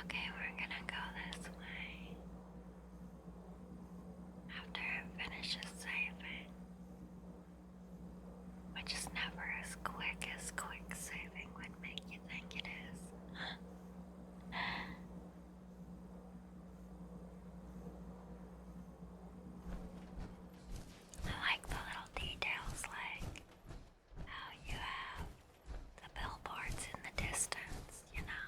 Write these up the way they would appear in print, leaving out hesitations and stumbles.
Okay, we're gonna go this way. After it finishes saving. Which is never as quick saving would make you think it is. I like the little details, like how you have the billboards in the distance, you know?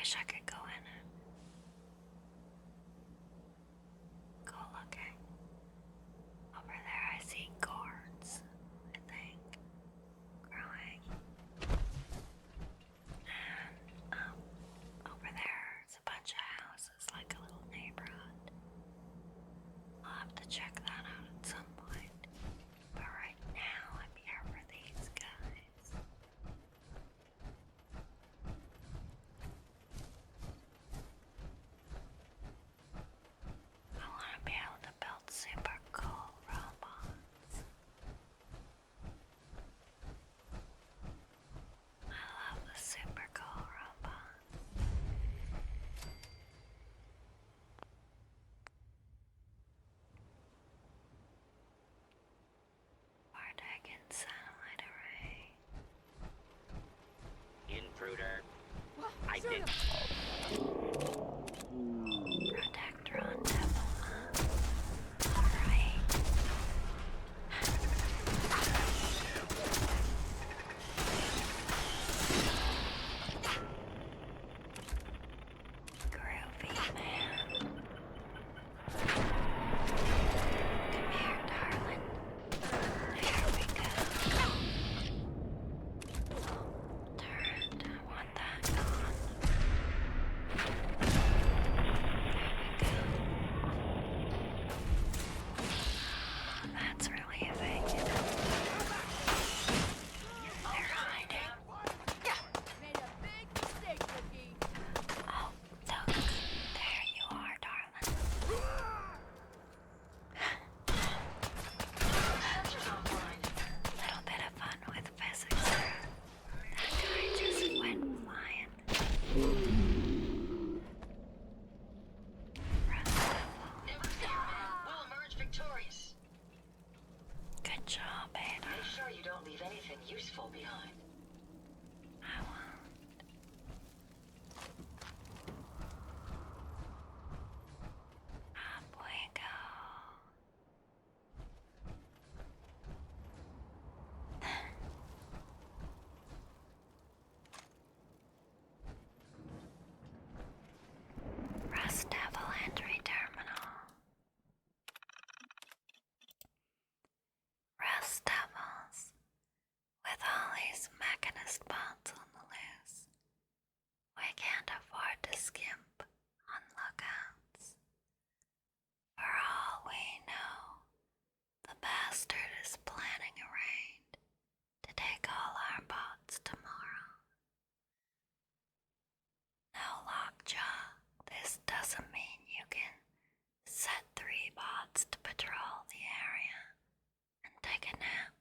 wish I could go in it. Go looking. Over there I see gourds, I think, growing. And over there's a bunch of houses, like a little neighborhood. I'll have to check that out at some point. But right now I'm here for these guys. I want to be able to build super cool robots. I love the super cool robots. Hagen satellite array. Intruder. I did. Protector on development. Alright. Groovy man. Come here, darling. There we go. Turret, I want that on. That's really effective. They're hiding. Made a big mistake, Cookie. Oh, look. There you are, darling. Little bit of fun with physics there. That guy just went flying. We'll emerge victorious. Good job, Ada. Make sure you don't leave anything useful behind. I won't. Up we go. Rust Devil entry terminal. Rust Devils. With all these mechanist bots on the loose, we can't afford to skimp on lookouts. For all we know, the bastard is planning a raid to take all our bots tomorrow. Now, Lockjaw, this doesn't mean you can set 3 bots to patrol the area and take a nap.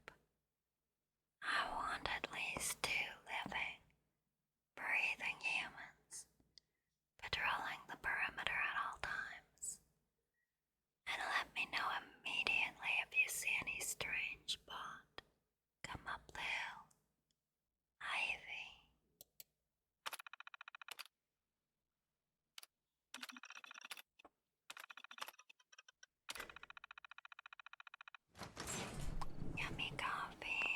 I want at least 2 living, breathing humans, patrolling the perimeter at all times. And let me know immediately if you see any strange bot come up the hill. Ivy. Yummy coffee.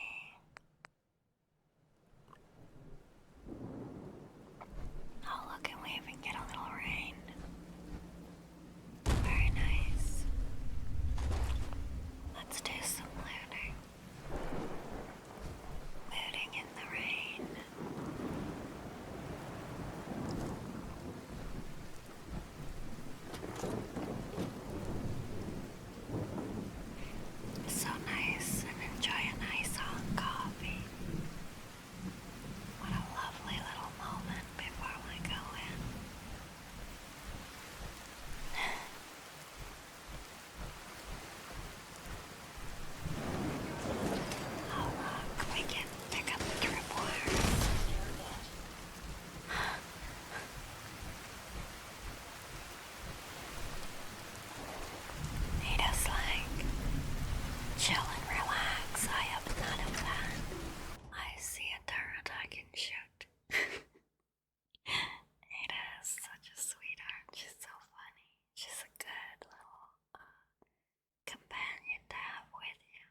Oh, look, and we even get a little rain. Very nice. Let's do some looting. Looting in the rain. So nice, and enjoy a nice hot coffee. What a lovely little moment before we go in. Oh look, we can pick up the tripwires. Ada's like, chill and relax, I have none of that. I see a turret I can shoot. Ada is such a sweetheart. She's so funny. She's a good little companion to have with you.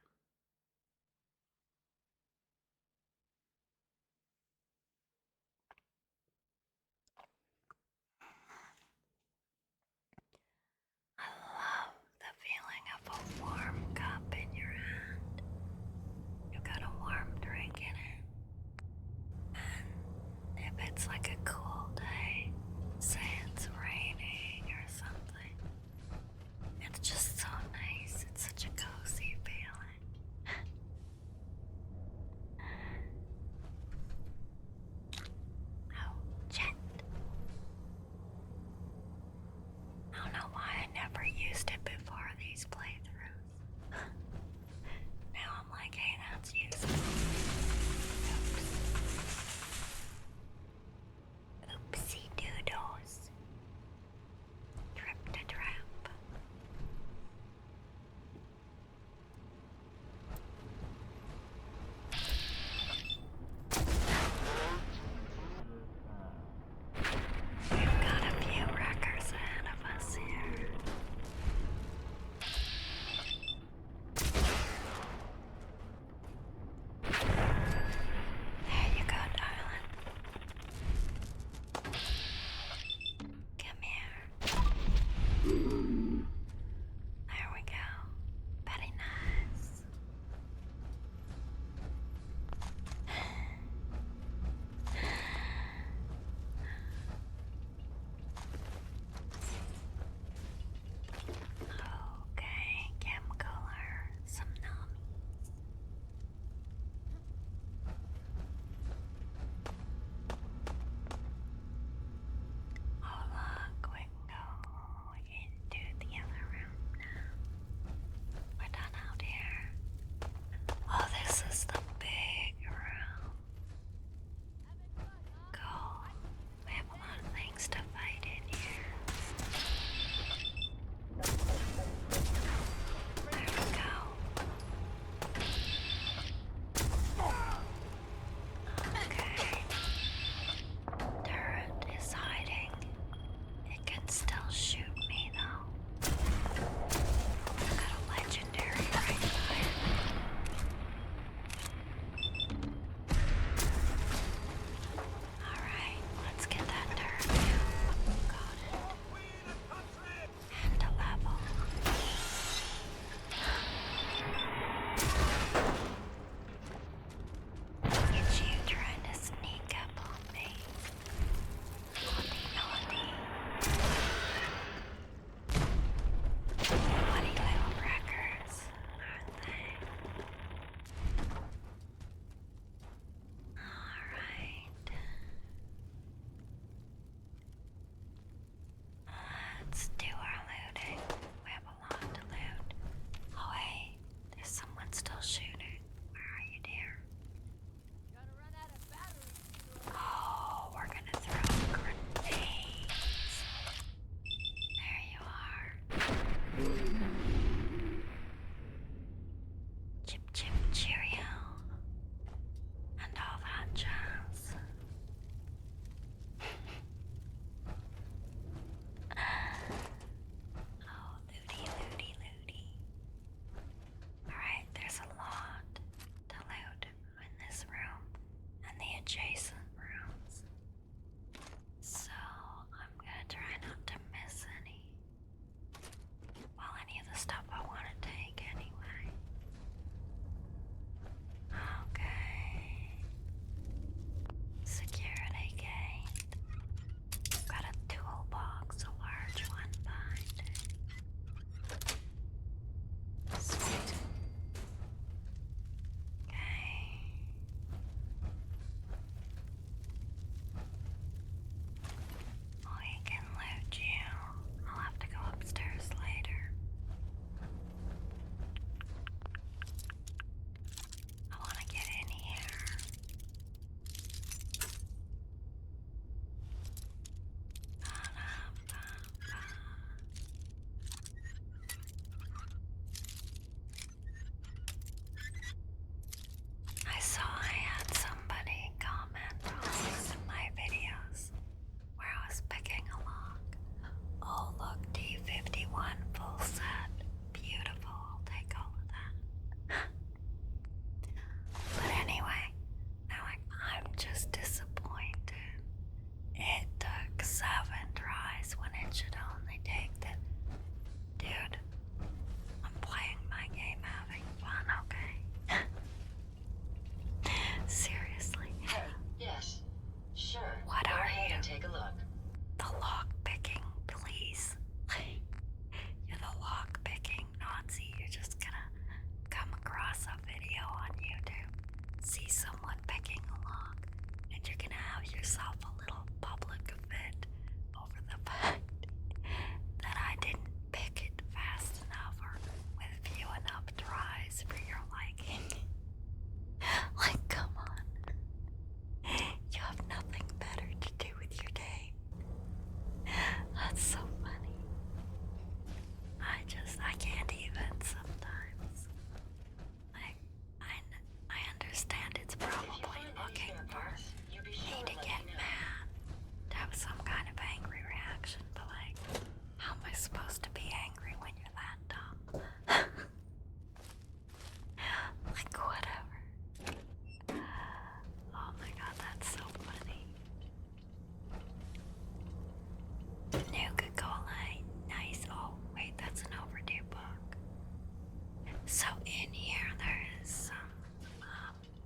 So in here there is some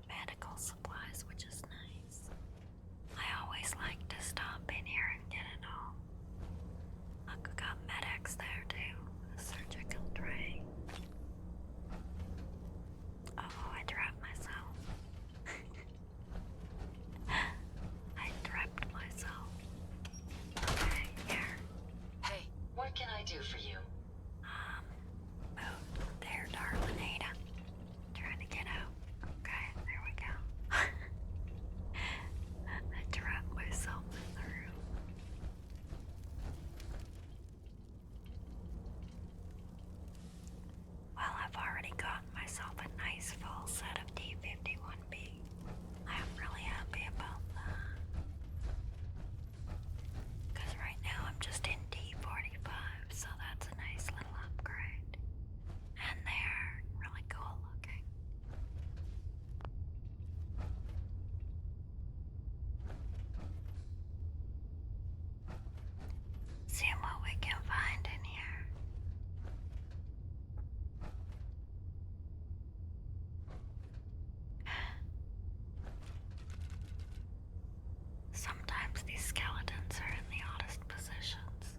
medical supplies, which is nice. I always like to stop in here and get it all. Look, we got medics there too. A surgical tray. Oh, I dropped myself. I tripped myself. Okay, here. Hey, what can I do for you? Move there, darling Ada. Trying to get out. Okay, there we go. I trapped myself in the room. Well, I've already gotten myself a nice full set of D51B. I am really happy about that. Because right now I'm just in D45, so that's a nice little upgrade. And they're really cool looking. Seeing what we can find in here. Sometimes these skeletons are in the oddest positions.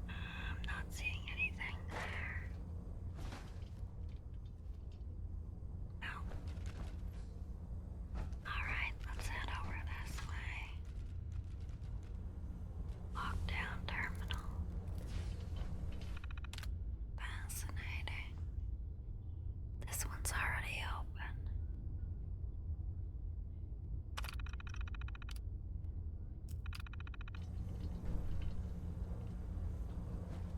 I'm not seeing anything there. No. Alright, let's head over this way. Lockdown terminal. Fascinating. This one's already open.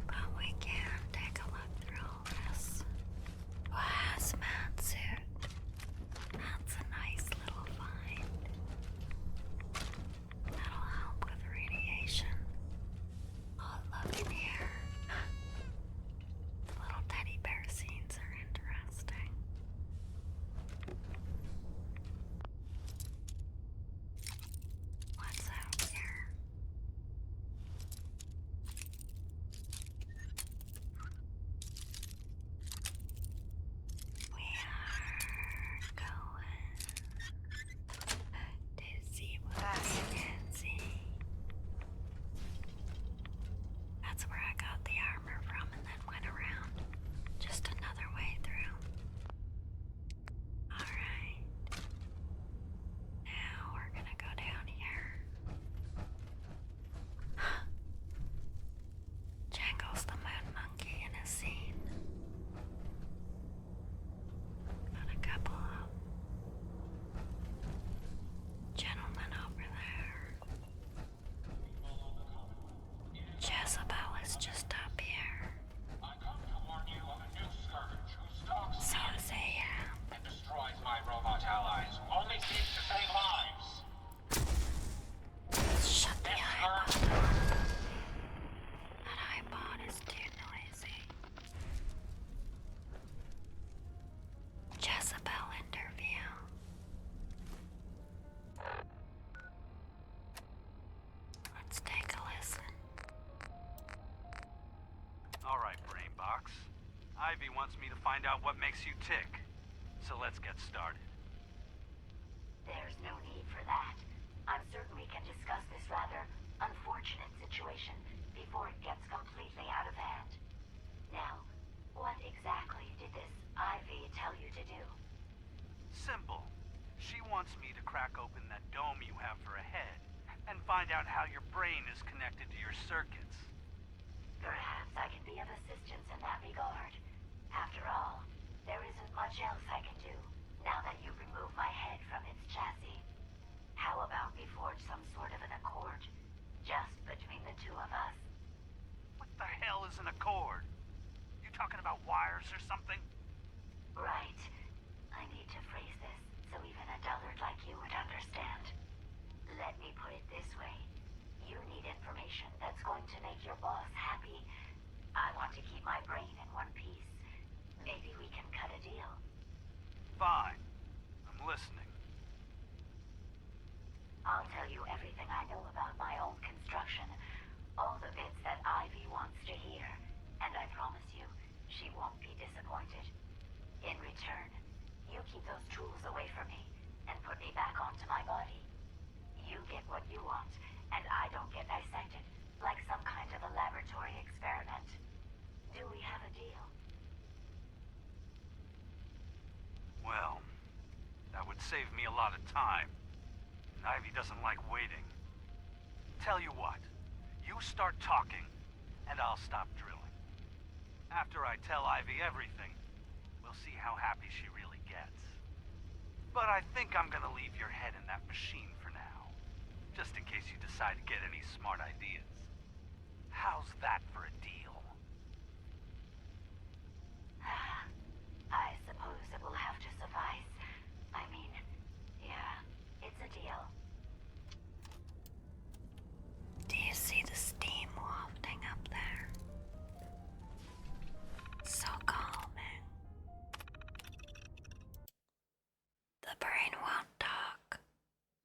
But we can take a look through all this. A hazmat suit. That's a nice little find. That'll help with radiation. Oh, look in here. The little teddy bear scenes are interesting. What's out here? We are going to see what we can see. That's where I got the armor from and then went around. Just another way through. Alright. Now we're gonna go down here. Jangles the moon monkey in a scene. Got a couple of gentlemen over there. Jezebel is just up here. I come to warn you of a new scourge who stalks So me is Ahab. and destroys my robot allies who only seek to save lives. Shut the This iPod. scourge That iPod is too noisy. Jezebel interview. Let's take a listen. Alright, Brainbox. Ivy wants me to find out what makes you tick. So let's get started. There's no need for that. I'm certain we can discuss this rather unfortunate situation before it gets completely out of hand. Now, what exactly did this Ivy tell you to do? Simple. She wants me to crack open that dome you have for a head and find out how your brain is connected to your circuits. Perhaps I can be of assistance in that regard. After all, there isn't much else I can do now that you remove my head from its chassis. How about we forge some sort of an accord, just between the two of us? What the hell is an accord? You talking about wires or something? Right. I need to phrase this so even a dullard like you would understand. Let me put it this way. You need information that's going to make your boss happy. I want to keep my brain in one piece. Maybe we can cut a deal. Fine. I'm listening. I'll tell you everything I know about my own construction. All the bits that Ivy wants to hear. those tools away from me and put me back onto my body. You get what you want, and I don't get dissected like some kind of a laboratory experiment. Do we have a deal? Well, that would save me a lot of time. Ivy doesn't like waiting. Tell you what, you start talking, and I'll stop drilling. After I tell Ivy everything, we'll see how happy she really gets. But I think I'm gonna leave your head in that machine for now, just in case you decide to get any smart ideas. How's that for a deal? I suppose it will have to suffice. I mean, yeah, it's a deal. Do you see the steam wafting up there? So calming. The brain won't talk.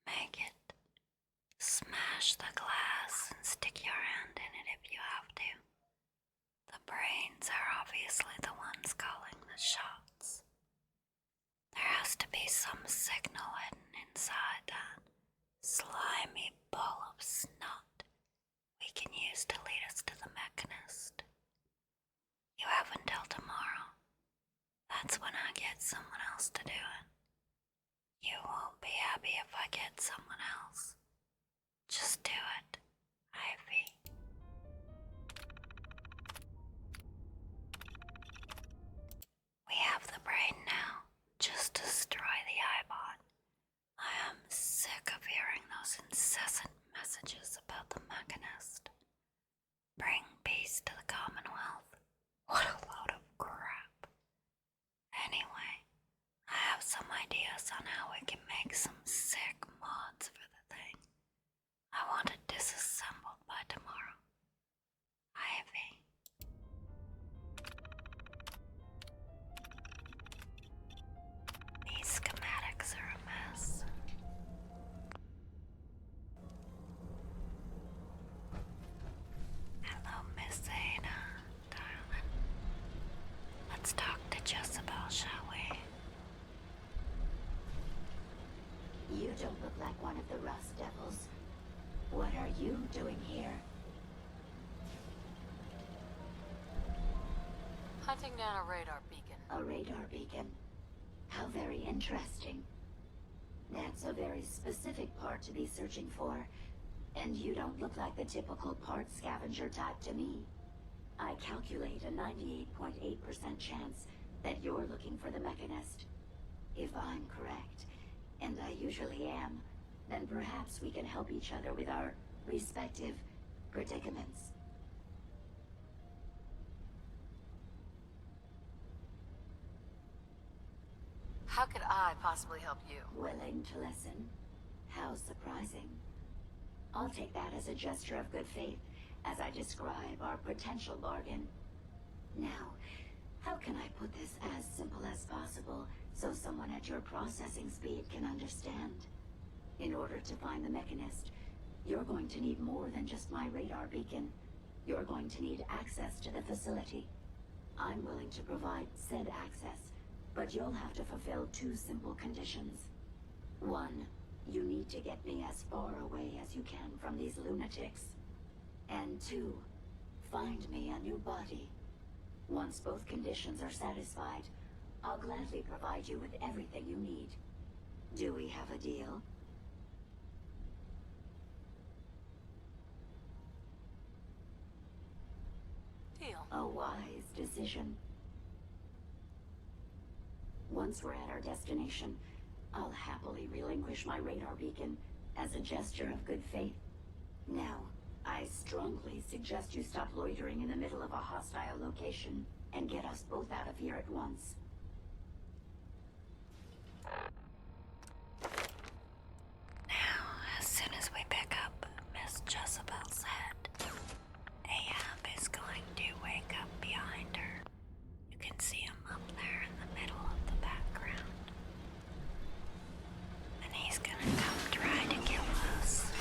Make it. Smash the glass and stick your hand in it if you have to. The brains are obviously the ones calling the shots. There has to be some signal hidden inside that slimy ball of snot we can use to lead us to the mechanist. You have until tomorrow. That's when I get someone else to do it. You won't be happy if I get someone else. Just do it, Ivy. We have the brain now. Just destroy the iBot. I am sick of hearing those incessant messages about the mechanist. Bring peace to the Commonwealth. What a load of crap. Anyway, I have some ideas on how we can make some sick mods for the thing. I want it disassembled by tomorrow. Ivy. These schematics are a mess. Hello, Miss Ada, darling. Let's talk to Jezebel, shall we? You don't look like one of the Rust Devils. What are you doing here? Hunting down a radar beacon. A radar beacon. How very interesting. That's a very specific part to be searching for. And you don't look like the typical part scavenger type to me. I calculate a 98.8% chance that you're looking for the mechanist. If I'm correct, and I usually am, then perhaps we can help each other with our respective predicaments. How could I possibly help you? Willing to listen? How surprising. I'll take that as a gesture of good faith as I describe our potential bargain. Now, how can I put this as simple as possible so someone at your processing speed can understand? In order to find the mechanist, you're going to need more than just my radar beacon. You're going to need access to the facility. I'm willing to provide said access, but you'll have to fulfill two simple conditions. One, you need to get me as far away as you can from these lunatics. And two, find me a new body. Once both conditions are satisfied, I'll gladly provide you with everything you need. Do we have a deal? Deal. A wise decision. Once we're at our destination, I'll happily relinquish my radar beacon as a gesture of good faith. Now, I strongly suggest you stop loitering in the middle of a hostile location and get us both out of here at once. Now, as soon as we pick up Miss Jezebel's head, Ahab is going to wake up behind her. You can see him up there in the middle of the background. And he's gonna come try to kill us.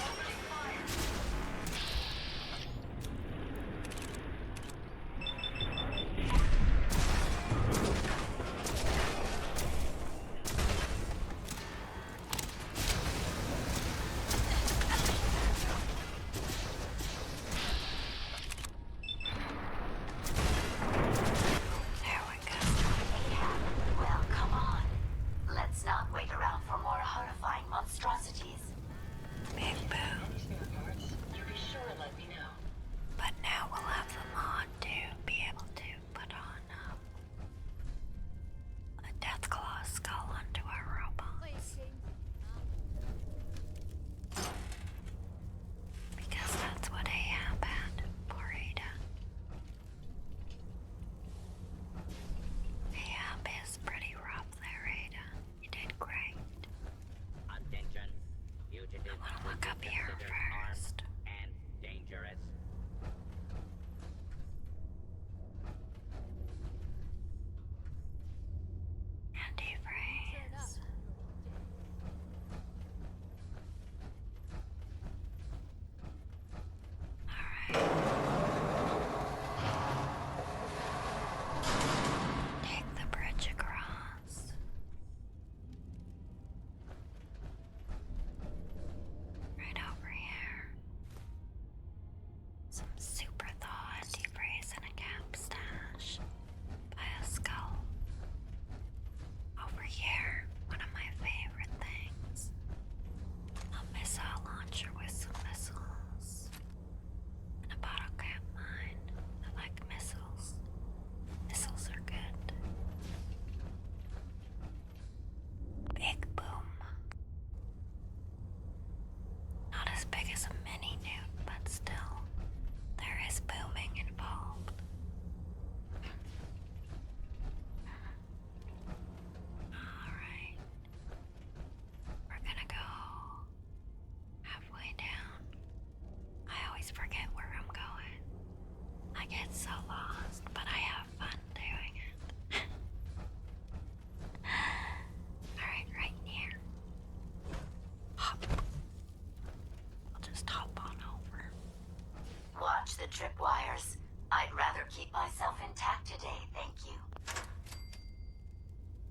intact today, thank you.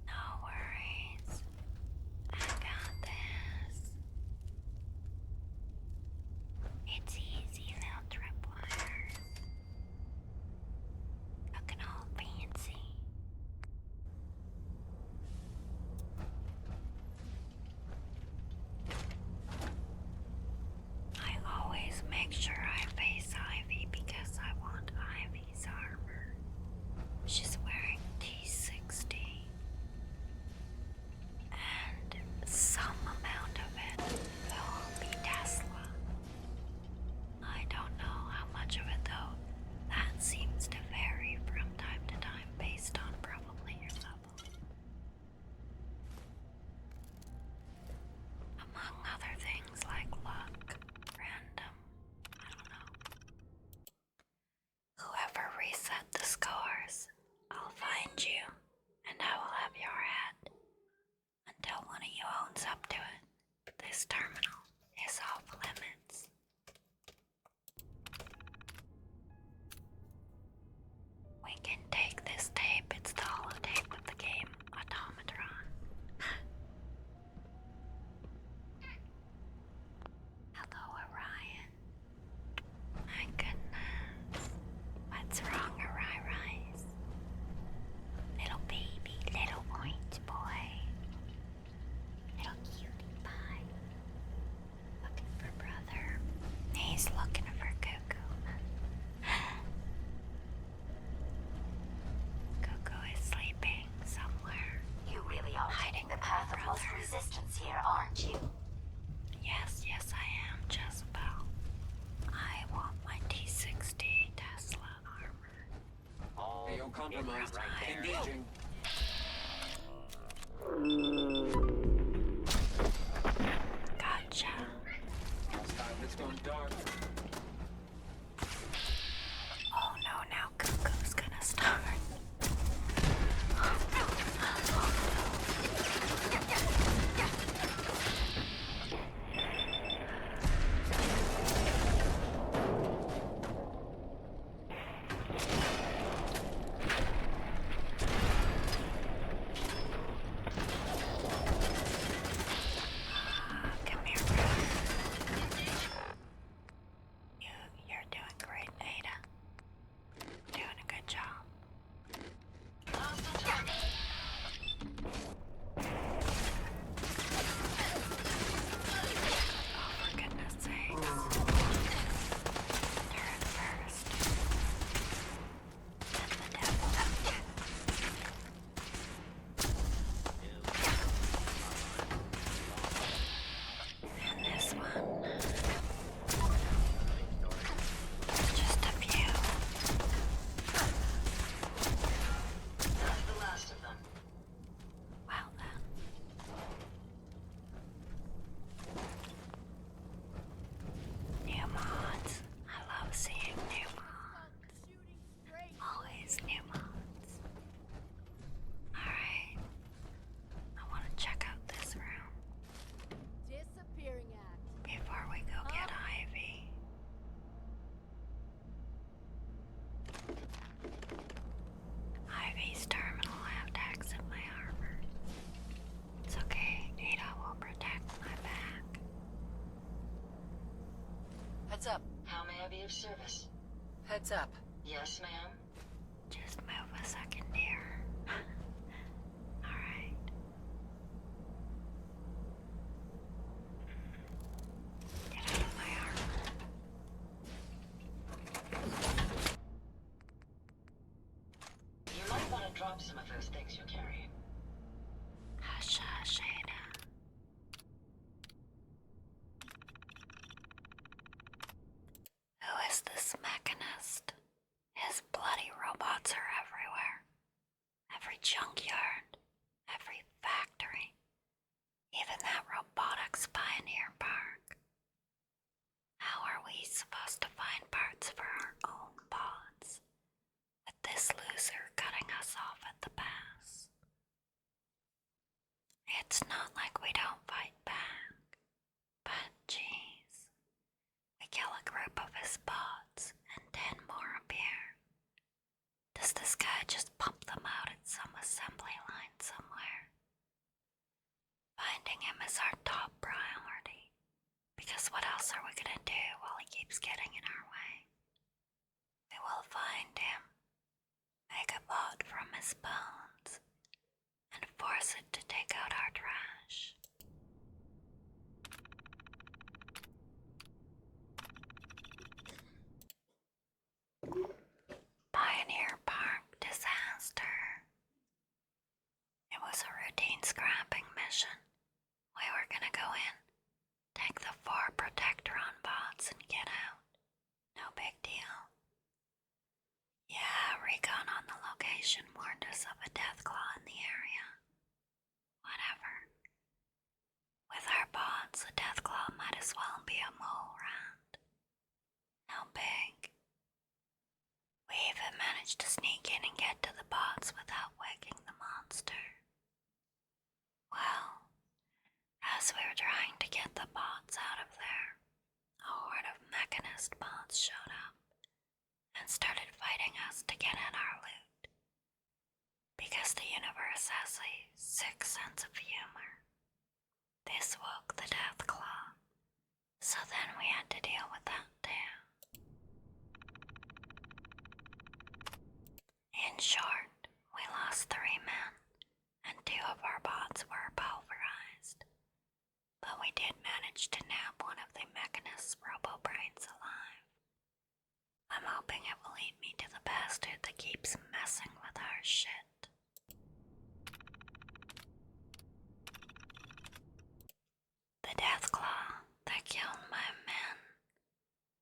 No worries. I got this. It's easy, little tripwires. Looking all fancy. I always make sure I face Ivy because I want Ivy's armor. She's wearing T60. And some amount of it will be Tesla. I don't know how much of it though. That seems to vary from time to time based on probably your level. Among other things like luck, random, I don't know. Whoever reset the scores, I'll find you, and I will have your head until one of you owns up to it. This terminal is off limits. We can take this tape, it's the holotape of the game Automatron. Hello, Orion. My goodness. What's wrong, Orion? Little baby, little white boy. Little cutie pie. Looking for brother. He's looking for Cuckoo. Cuckoo is sleeping somewhere. You really are hiding the path of most resistance here, aren't you? Yes, I am, Jezebel. I want my T60 Tesla armor. All AO compromised. right there. Engaging. Gotcha. Hostile that's gone dark. Oh no, now Cuckoo's gonna start. Come here, brother. You're doing great, Ada. Doing a good job. Oh, for goodness sakes. Turn first. Then the devil. And this one. Just a few. That's the last of them. Well then. New mods. I love seeing new mods. Shooting straight. Always new mods. Alright. I want to check out this room Disappearing act. before we go get Ivy. Ivy's terminal have tags in my armor. It's okay, Ada will protect my back. Heads up. How may I be of service? Heads up. Yes, ma'am. Just move a second, dear. Alright. Get out of my armor. You might want to drop some of those things you're carrying. Hush, hush, Ada. Who is this mechanist? His bloody robots are everywhere. Every junkyard, every factory, even that robotics pioneer park. How are we supposed to find parts for our own pods with this loser cutting us off at the pass? It's not like we don't fight back, but geez, we kill a group of his pods and 10 more appear. Does the this guy just pumped them out at some assembly line somewhere. Finding him is our top priority, because what else are we gonna do while he keeps getting in our way? We will find him, make a bot from his bones, and force it to take out our trash. Pioneer Park disaster. It was a routine scrapping mission. We were gonna go in, take the 4 Protectron bots, and get out. No big deal. Yeah, recon on the location warned us of a Deathclaw in the area. Whatever. With our bots, a Deathclaw might as well be a mole rat. How big? We even managed to sneak in and get to the bots without waking the monster. Well, as we were trying to get the bots out of there, a horde of mechanist bots showed up and started fighting us to get at our loot. Because the universe has a sick sense of humor, this woke the Deathclaw, so then we had to deal with that too. In short, we lost 3 men, and 2 of our bots were pulverized. But we did manage to nab one of the mechanist's robo-brains alive. I'm hoping it will lead me to the bastard that keeps messing with our shit. The Deathclaw that killed my men.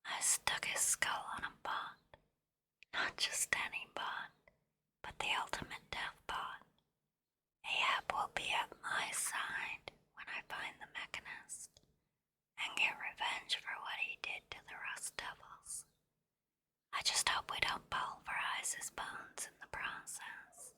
I stuck his skull on a bot. Not just any bot, but the ultimate death bot. Ahab will be at my side when I find the mechanist and get revenge for what he did to the Rust Devils. I just hope we don't pulverize his bones in the process.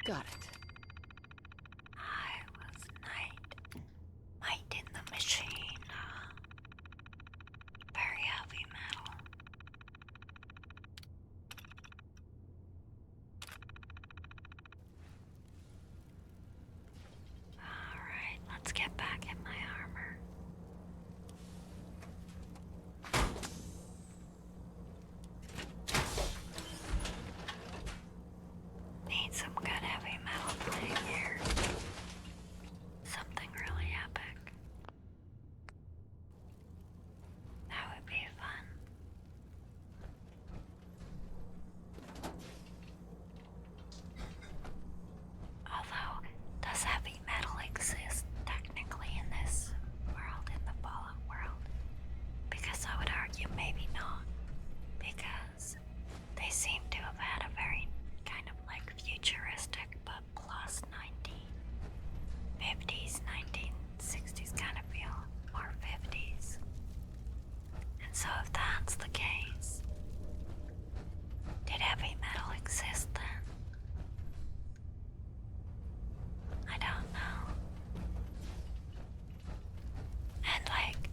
Got it. I was might in the machine. Very heavy metal. Alright, let's get back in my armor. Need some good heavy metal plate here. Something really epic. That would be fun. Although, does heavy metal exist technically in this world, in the Fallout world? Because I would argue maybe not. Because they seem to have had a very kind of like futuristic but plus 1950s, 1960s kind of feel. More 50s. And so if that's the case, did heavy metal exist then? I don't know. And like,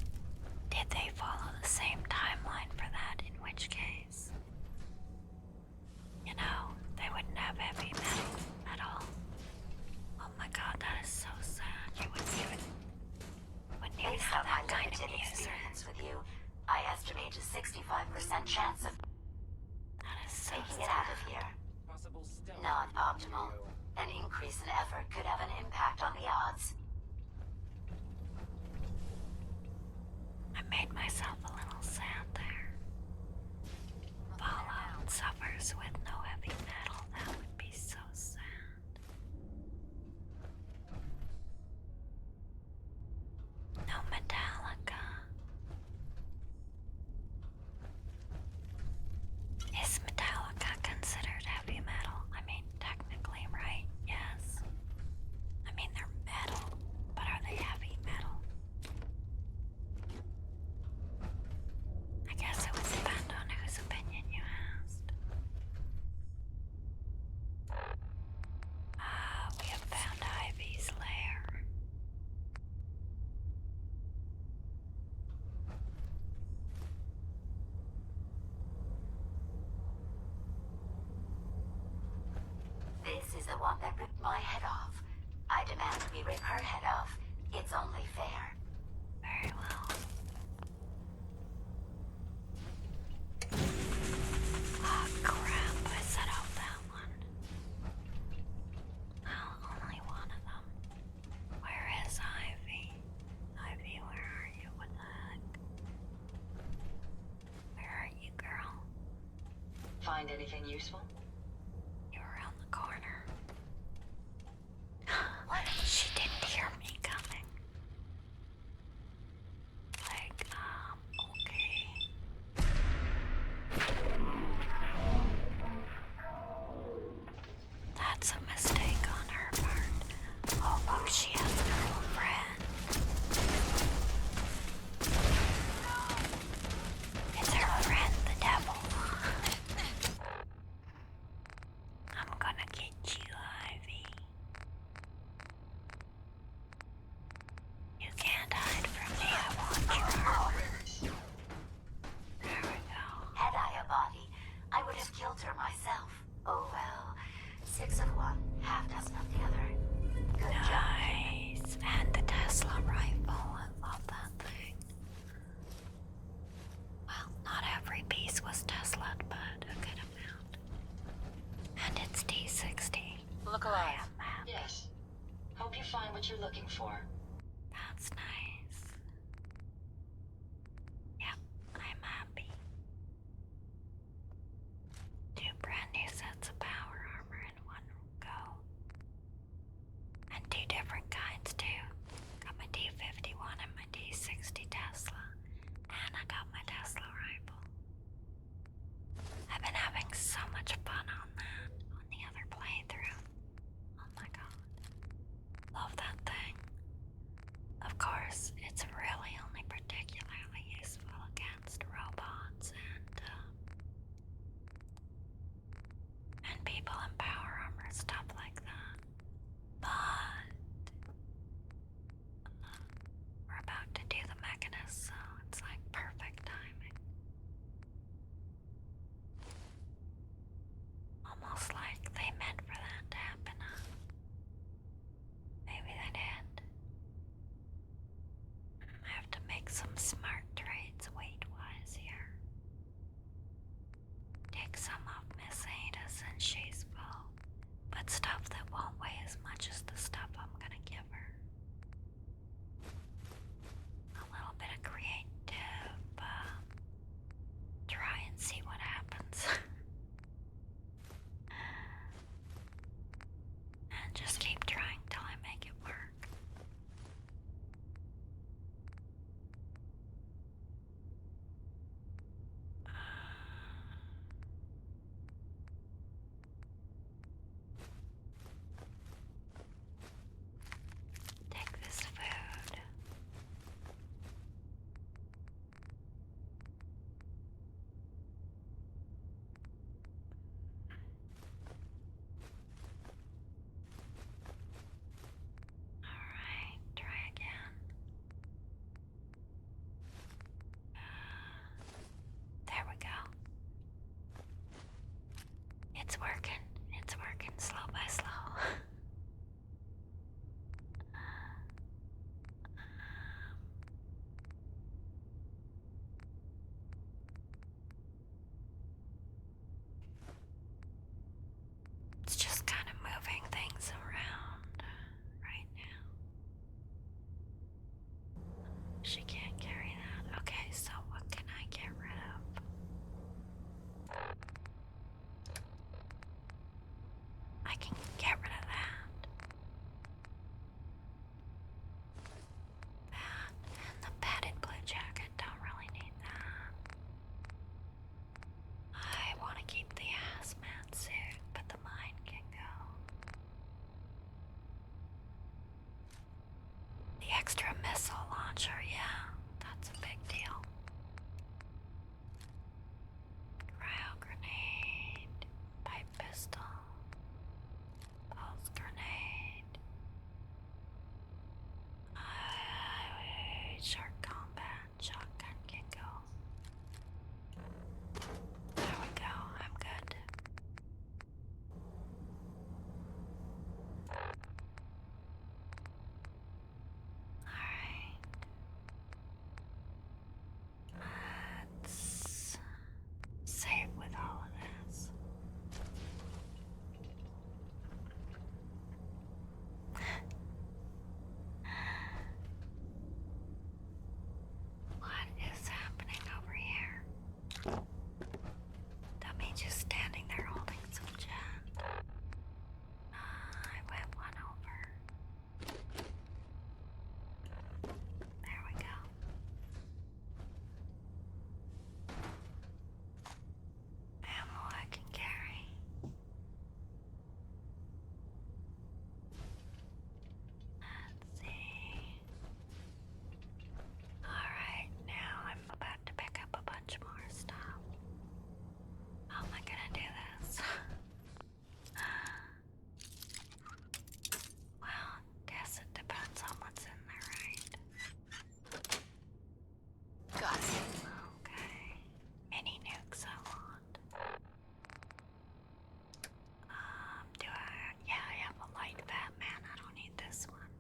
did they follow the same timeline for that, in which case, you know, they wouldn't have heavy metal at all. Oh my god, that is so sad. You wouldn't even Based have on my that kind of limited music. experience with you, I estimate a 65% chance of That is so making it out sad. of here. Possible stealth. Not optimal. An increase in effort could have an impact on the odds. I made myself a little sad there. Fallout suffers with no heavy metal. That would be so sad. No Metallica. Is Metallica considered heavy metal? I mean, technically, right? Yes. I mean, they're metal, but are they heavy metal? I guess it would depend on whose opinion you asked. We have found Ivy's lair. This is the one that ripped my head off. I demand we rip her head off. It's only fair. Very well. Oh crap, I set off that one. Well, only one of them. Where is Ivy? Ivy, where are you? What the heck? Where are you, girl? Find anything useful? You're around the corner. What? She didn't hear me coming. Like, okay. That's a mistake on her part. Oh, look, she has a girlfriend. It's her friend, the devil. I'm gonna get you, Ivy. You can't hide from me. I want your armor. There we go. Had I a body, I would have killed her myself. Oh well. 6 of one, half dozen of the other. Good job. Nice. And the Tesla rifle. I love that thing. Well, not every piece was Tesla'd, but a good amount. And it's T60. Look I alive. am happy. Yes. Hope you find what you're looking for. That's nice. Yep, I'm happy. 2 brand new sets of power armor in one go. And 2 different kinds too. Got my T51 and my T60 Tesla. And I got my Tesla rifle. I've been having so much fun on that, on the other playthrough. Oh my god. Love that thing. Of course, it's really only particularly useful against robots and people in power armor, stuff like that. some smart trades weight-wise here. Take some of Miss Ada's and she's full, but stuff that won't weigh as much as the stuff I'm gonna give her. A little bit of creative, try and see what happens. And just keep trying till I make it work. Take this food. Alright, try again. There we go. It's working. It's working slow by slow. It's just kind of moving things around right now. She can't carry that. Okay, so what can I get rid of? I can get rid of that. That and the padded blue jacket. Don't really need that. I want to keep the hazmat suit, but the mine can go. The extra missile launcher, yeah, that's a big deal. Cryo grenade, pipe pistol, pulse grenade, short combat, shotgun can go. There we go, I'm good. Alright. Let's save with all of this. What is happening over here? Dummy just standing there holding some jet. I went one over. There we go. Ammo I can carry. Let's see. Alright, now I'm about to pick up a bunch more stuff. How am I gonna do this? Well, guess it depends on what's in there, right? Got it. Okay. Mini nukes I want. Do I? Yeah, I have a light Batman. I don't need this one.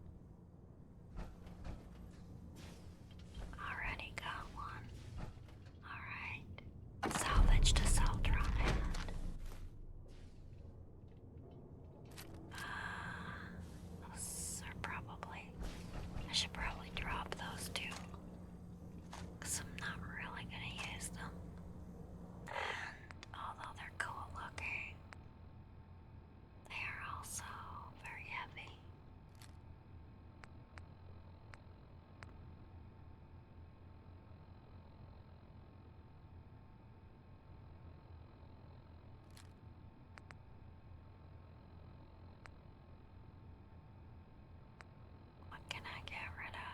Already got one. Alright. Salvaged a Celtron. Those are probably... I should probably drop those two. Because I'm not really gonna use them. And although they're cool looking, they are also very heavy. What can I get rid of?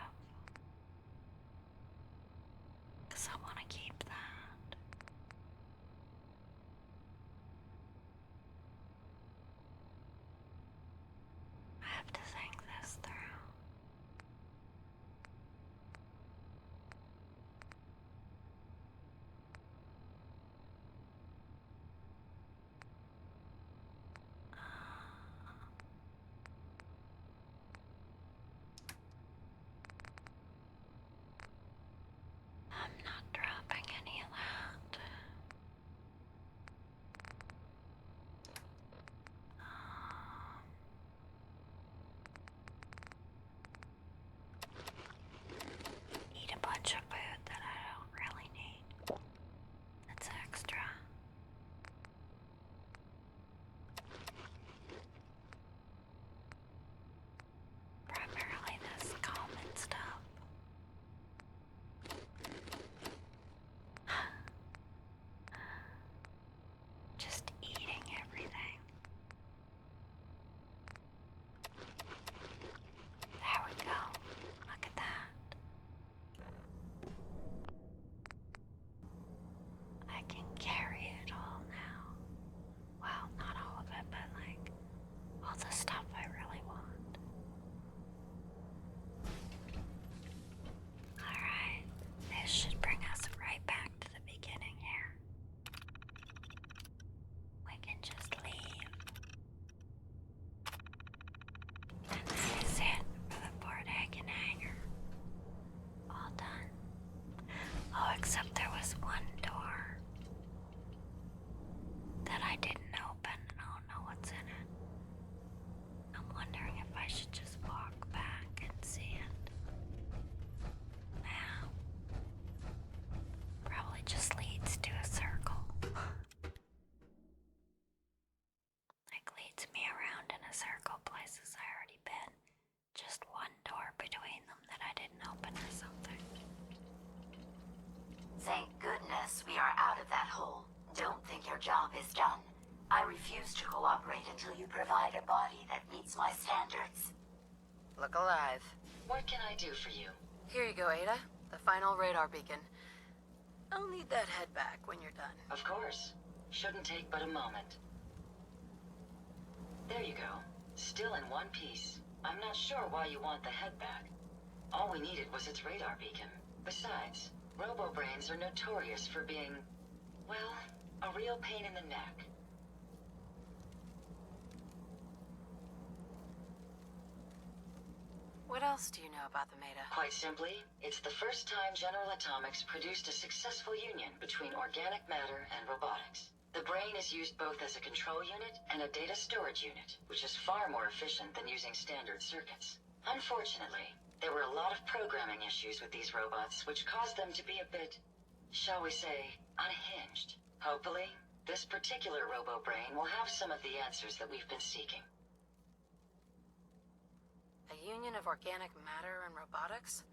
Thank goodness we are out of that hole. Don't think your job is done. I refuse to cooperate until you provide a body that meets my standards. Look alive. What can I do for you? Here you go, Ada. The final radar beacon. I'll need that head back when you're done. Of course. Shouldn't take but a moment. There you go. Still in one piece. I'm not sure why you want the head back. All we needed was its radar beacon. Besides, robo-brains are notorious for being, well, a real pain in the neck. What else do you know about the Meta? Quite simply, it's the first time General Atomics produced a successful union between organic matter and robotics. The brain is used both as a control unit and a data storage unit, which is far more efficient than using standard circuits. Unfortunately, there were a lot of programming issues with these robots, which caused them to be a bit, shall we say, unhinged. Hopefully, this particular robo-brain will have some of the answers that we've been seeking. A union of organic matter and robotics?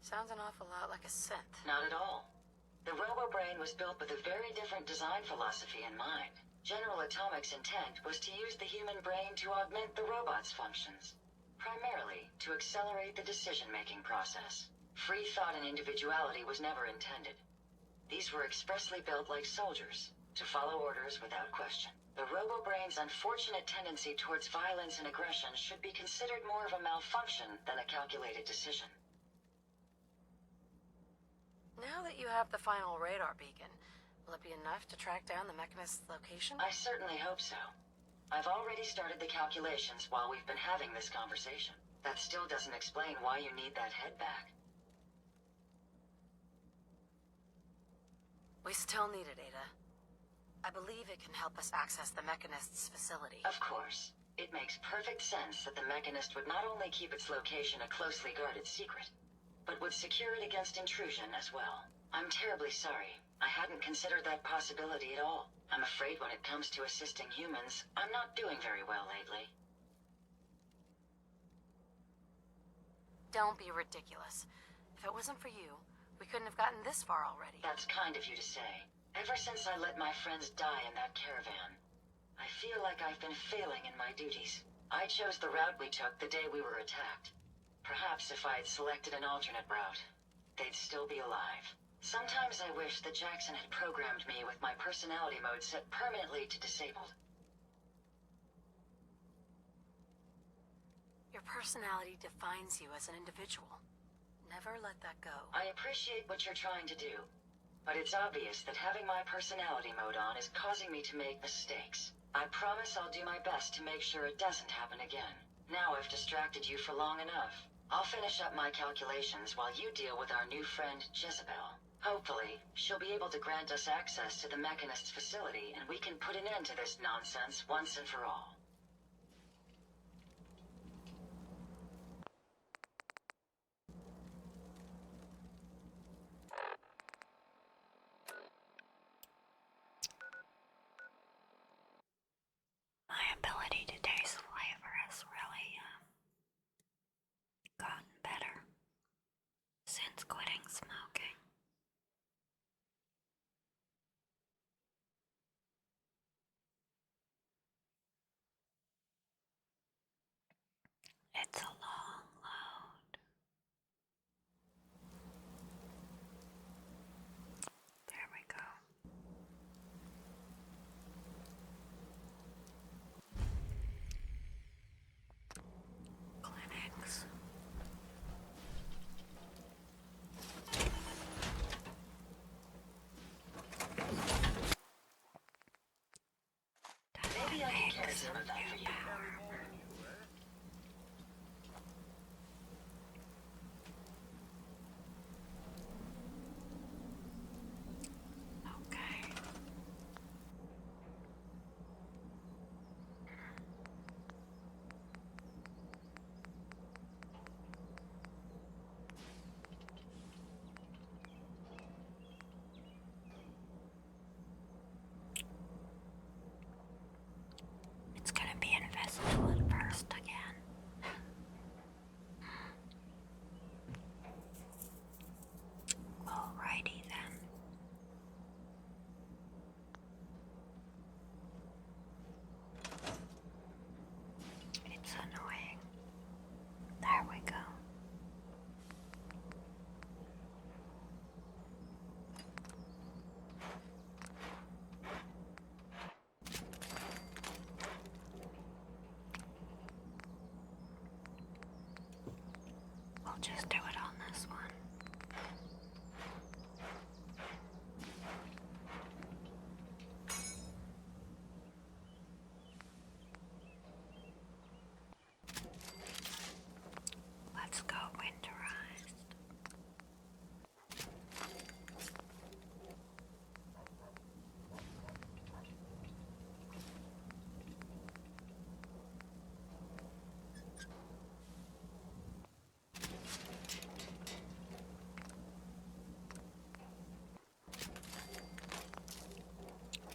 Sounds an awful lot like a synth. Not at all. The robo-brain was built with a very different design philosophy in mind. General Atomics' intent was to use the human brain to augment the robot's functions, primarily to accelerate the decision-making process. Free thought and individuality was never intended. These were expressly built like soldiers, to follow orders without question. The robo-brain's unfortunate tendency towards violence and aggression should be considered more of a malfunction than a calculated decision. Now that you have the final radar beacon, will it be enough to track down the Mechanist's location? I certainly hope so. I've already started the calculations while we've been having this conversation. That still doesn't explain why you need that head back. We still need it, Ada. I believe it can help us access the Mechanist's facility. Of course. It makes perfect sense that the Mechanist would not only keep its location a closely guarded secret, but would secure it against intrusion as well. I'm terribly sorry. I hadn't considered that possibility at all. I'm afraid when it comes to assisting humans, I'm not doing very well lately. Don't be ridiculous. If it wasn't for you, we couldn't have gotten this far already. That's kind of you to say. Ever since I let my friends die in that caravan, I feel like I've been failing in my duties. I chose the route we took the day we were attacked. Perhaps if I had selected an alternate route, they'd still be alive. Sometimes I wish that Jackson had programmed me with my personality mode set permanently to disabled. Your personality defines you as an individual. Never let that go. I appreciate what you're trying to do, but it's obvious that having my personality mode on is causing me to make mistakes. I promise I'll do my best to make sure it doesn't happen again. Now I've distracted you for long enough. I'll finish up my calculations while you deal with our new friend, Jezebel. Hopefully, she'll be able to grant us access to the Mechanist's facility, and we can put an end to this nonsense once and for all. My ability to taste flavor has really gotten better since quitting smoking. It's a long load. There we go. Clinics. Maybe I can carry some of that for you. I'll just do it on this one. Let's go winterized.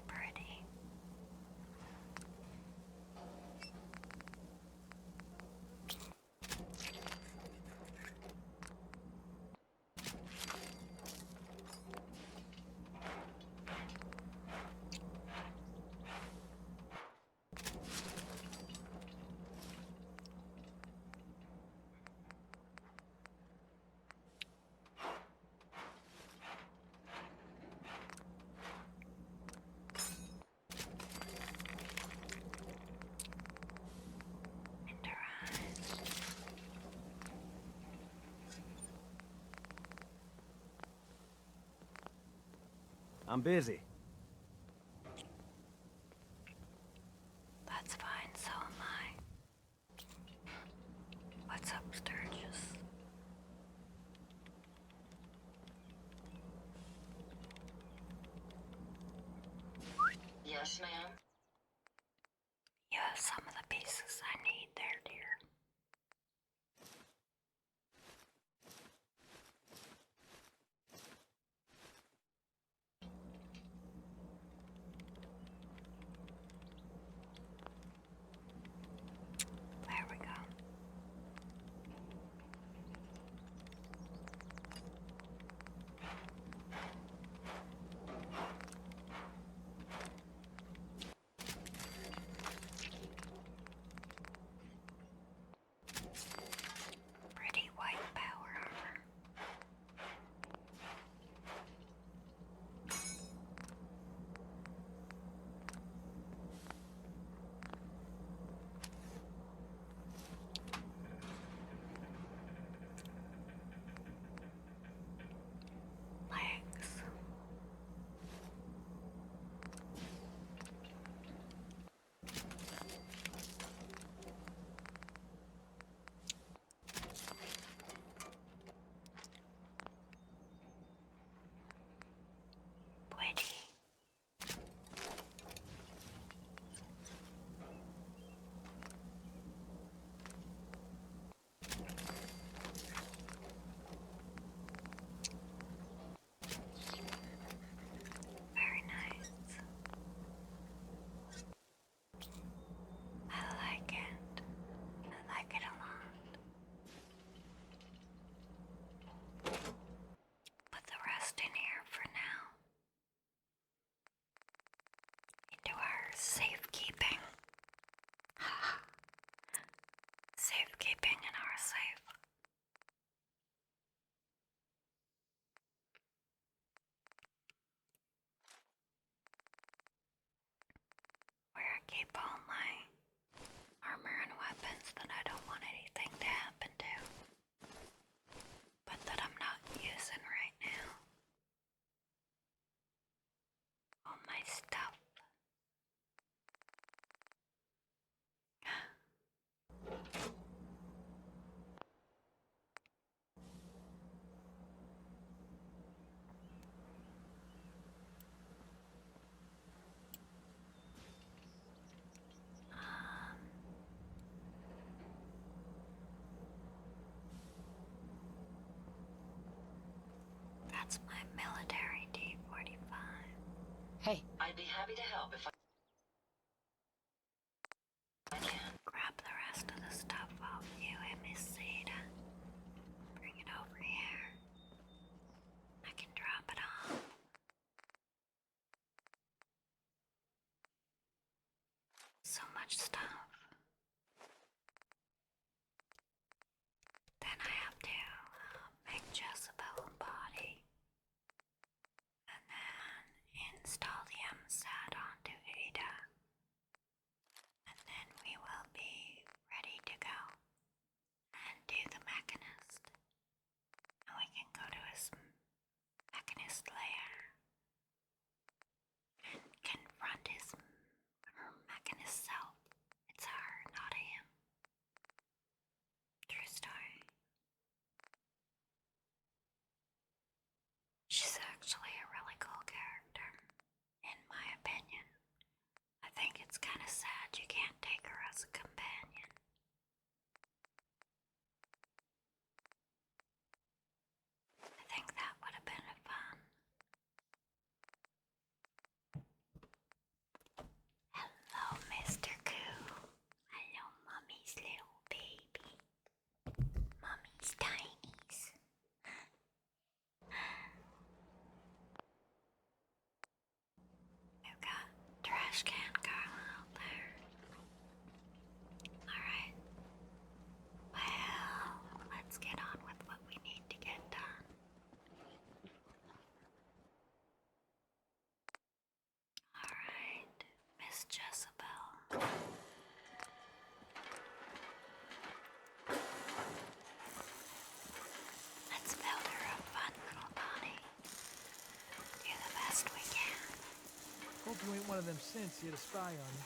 Pretty. Winterized. I'm busy. That's fine, so am I. What's up, Sturgis? Yes, ma'am? You have some of the pieces I need there, dear. There we go. Pretty white power armor. Legs. Pretty. Very nice. I like it. I like it a lot. Put the rest in here for now. Into our safekeeping. Safekeeping in our safe. Where I keep all my armor and weapons that I don't want anything to happen to, but that I'm not using right now. All my stuff. That's my military D45. Hey, I'd be happy to help if I can. Grab the rest of the stuff off you, Emicida. Bring it over here. I can drop it off. So much stuff. Then I have to make Jezebel a body. And then install the MSAT onto trash can girl out there. Alright. Well, let's get on with what we need to get done. Alright, Miss Jezebel. Let's build her a fun little body. Do the best we can. Hope you ain't one of them synths here to spy on you.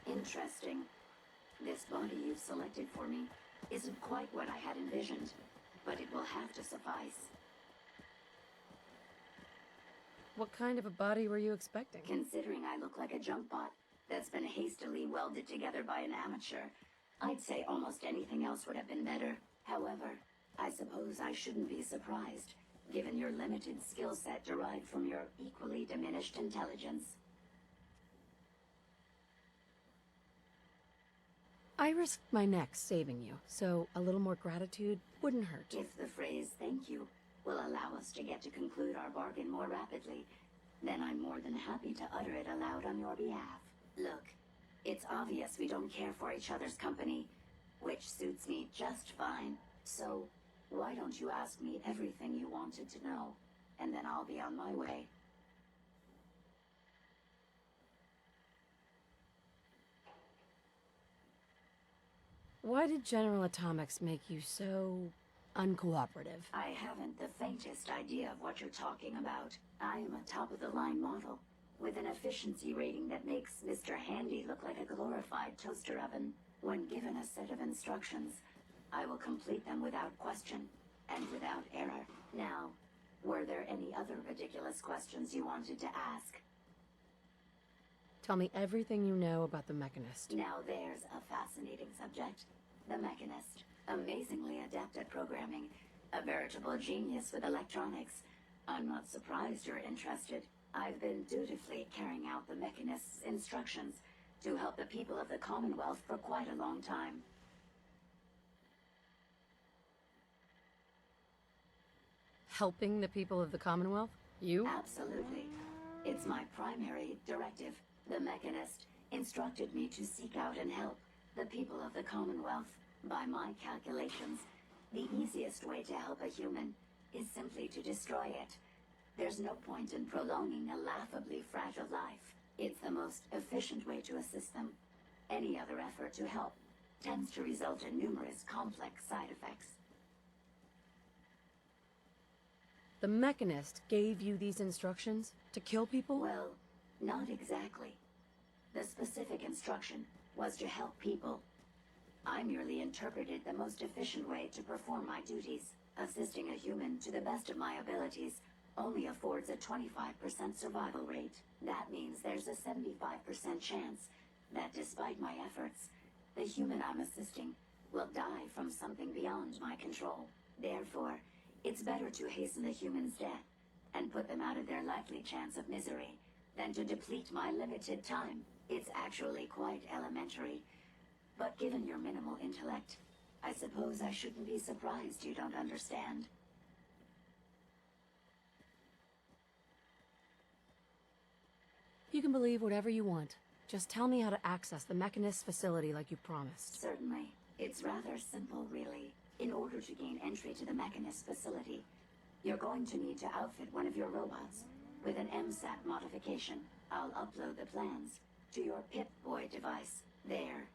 Interesting. This body you've selected for me isn't quite what I had envisioned, but it will have to suffice. What kind of a body were you expecting? Considering I look like a junk bot that's been hastily welded together by an amateur, I'd say almost anything else would have been better. However, I suppose I shouldn't be surprised, given your limited skill set derived from your equally diminished intelligence. I risked my neck saving you, so a little more gratitude wouldn't hurt. If the phrase "thank you" will allow us to get to conclude our bargain more rapidly, then I'm more than happy to utter it aloud on your behalf. Look, it's obvious we don't care for each other's company, which suits me just fine. So, why don't you ask me everything you wanted to know, and then I'll be on my way. Why did General Atomics make you so uncooperative? I haven't the faintest idea of what you're talking about. I am a top-of-the-line model, with an efficiency rating that makes Mr. Handy look like a glorified toaster oven. When given a set of instructions, I will complete them without question, and without error. Now, were there any other ridiculous questions you wanted to ask? Tell me everything you know about the Mechanist. Now there's a fascinating subject. The Mechanist. Amazingly adept at programming. A veritable genius with electronics. I'm not surprised you're interested. I've been dutifully carrying out the Mechanist's instructions to help the people of the Commonwealth for quite a long time. Helping the people of the Commonwealth? You? Absolutely. It's my primary directive. The Mechanist instructed me to seek out and help the people of the Commonwealth. By my calculations, the easiest way to help a human is simply to destroy it. There's no point in prolonging a laughably fragile life. It's the most efficient way to assist them. Any other effort to help tends to result in numerous complex side effects. The Mechanist gave you these instructions to kill people? Well, not exactly. The specific instruction was to help people. I merely interpreted the most efficient way to perform my duties. Assisting a human to the best of my abilities only affords a 25% survival rate. That means there's a 75% chance that despite my efforts, the human I'm assisting will die from something beyond my control. Therefore, it's better to hasten the human's death and put them out of their likely chance of misery than to deplete my limited time. It's actually quite elementary. But given your minimal intellect, I suppose I shouldn't be surprised you don't understand. You can believe whatever you want. Just tell me how to access the Mechanist facility like you promised. Certainly. It's rather simple, really. In order to gain entry to the Mechanist facility, you're going to need to outfit one of your robots with an MSAT modification. I'll upload the plans to your Pip-Boy device. There.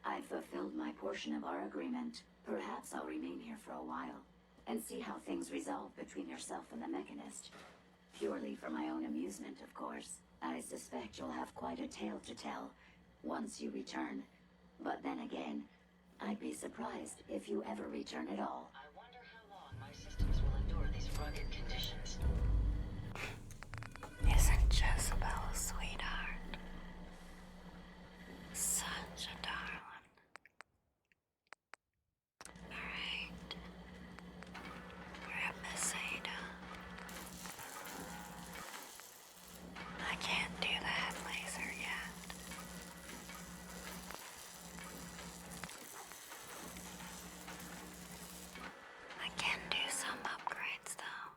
I've fulfilled my portion of our agreement. Perhaps I'll remain here for a while and see how things resolve between yourself and the Mechanist. Purely for my own amusement, of course. I suspect you'll have quite a tale to tell once you return. But then again, I'd be surprised if you ever return at all. I wonder how long my systems will endure these rugged conditions. Isn't Jezebel a sweetheart? Such a darling. Alright. Grab Miss Ada. I can't do that laser yet. I can do some upgrades though.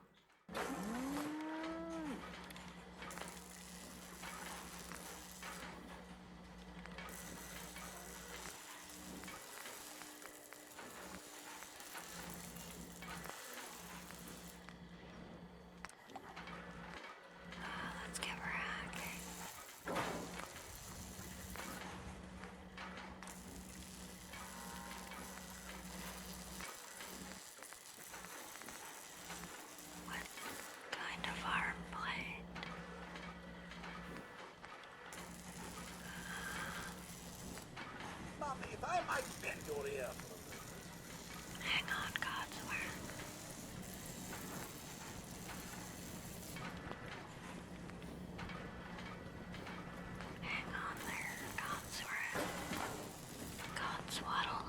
Let's give her a hack. What kind of arm blade? Mommy, if I might bend your ear. Hang on, Codsworth. Hang on there, Codsworth. Codswaddle.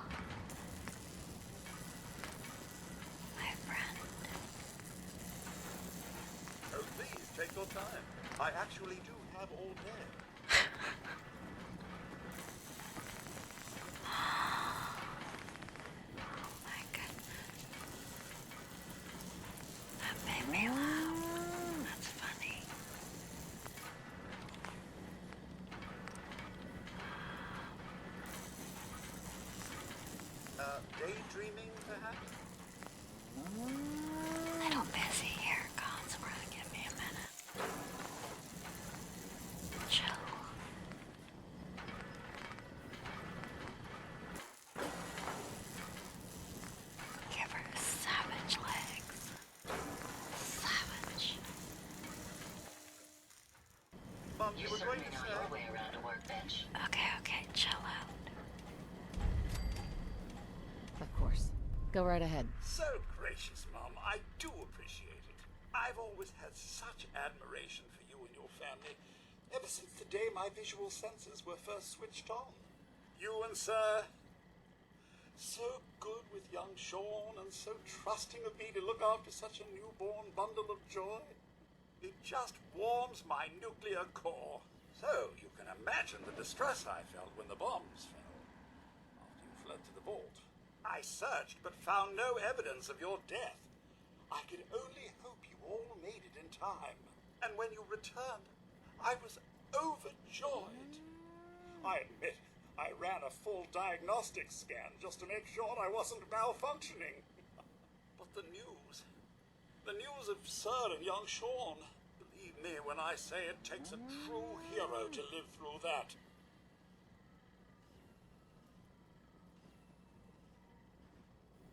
My friend. Oh, please, take your time. I actually do have all day. Oh my goodness. That made me laugh. That's funny. Daydreaming, perhaps? Little busy here, Codsworth. Give me a minute. Chill. Give her savage legs. Savage. Mom, You you were going certainly to know say... your way around a workbench. Okay, chill out. Of course. Go right ahead. So gracious, Mom. I do appreciate it. I've always had such admiration for you and your family, ever since the day my visual senses were first switched on. You and Sir... So good with young Sean and so trusting of me to look after such a newborn bundle of joy. It just warms my nuclear core. So you can imagine the distress I felt when the bombs fell, after you fled to the vault. I searched but found no evidence of your death. I could only hope you all made it in time. And when you returned, I was overjoyed. I admit, I ran a full diagnostic scan just to make sure I wasn't malfunctioning. But the news of Sir and young Sean, believe me when I say it takes a true hero to live through that.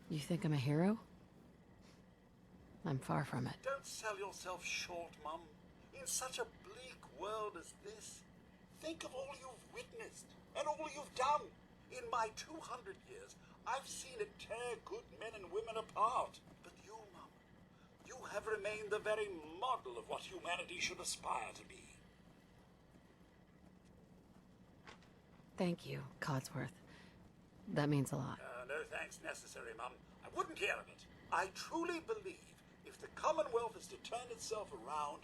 You think I'm a hero? I'm far from it. Don't sell yourself short, Mum. In such a bleak world as this, think of all you've witnessed and all you've done. In my 200 years, I've seen it tear good men and women apart. But you, Mum, you have remained the very model of what humanity should aspire to be. Thank you, Codsworth. That means a lot. No thanks necessary, Mum. I wouldn't hear of it. I truly believe If the Commonwealth is to turn itself around,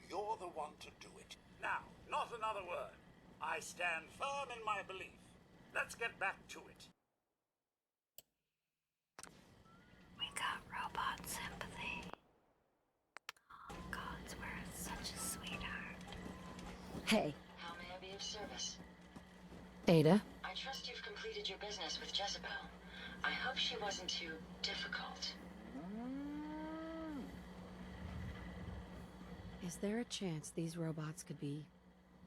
you're the one to do it. Now, not another word. I stand firm in my belief. Let's get back to it. We got robot sympathy. Oh, Codsworth, such a sweetheart. Hey, How may I be of service? Ada. I trust you've completed your business with Jezebel. I hope she wasn't too difficult. Is there a chance these robots could be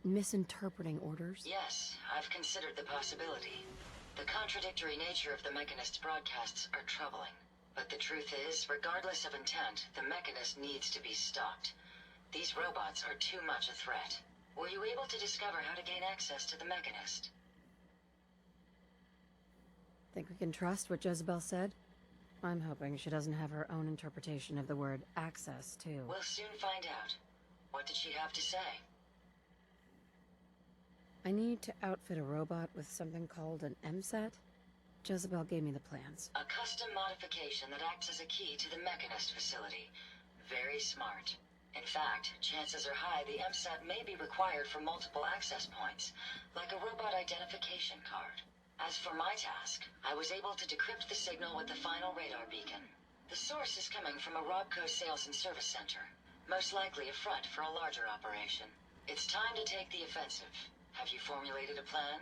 misinterpreting orders? Yes, I've considered the possibility. The contradictory nature of the Mechanist's broadcasts are troubling. But the truth is, regardless of intent, the Mechanist needs to be stopped. These robots are too much a threat. Were you able to discover how to gain access to the Mechanist? Think we can trust what Jezebel said? I'm hoping she doesn't have her own interpretation of the word access, too. We'll soon find out. What did she have to say? I need to outfit a robot with something called an MSAT. Jezebel gave me the plans. A custom modification that acts as a key to the Mechanist facility. Very smart. In fact, chances are high the MSAT may be required for multiple access points, like a robot identification card. As for my task, I was able to decrypt the signal with the final radar beacon. The source is coming from a Robco sales and service center, most likely a front for a larger operation. It's time to take the offensive. Have you formulated a plan?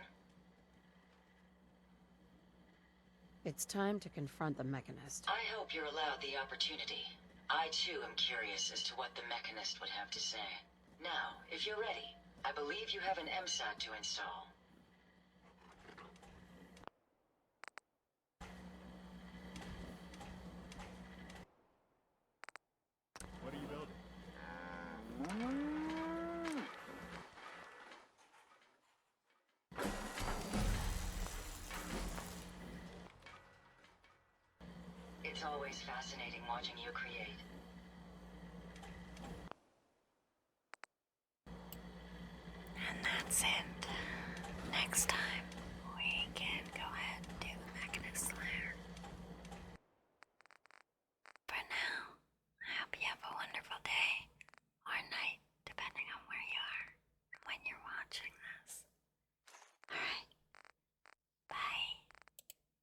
It's time to confront the Mechanist. I hope you're allowed the opportunity. I too am curious as to what the Mechanist would have to say. Now, if you're ready, I believe you have an MSAT to install. What are you building? It's always fascinating watching you create. And that's it.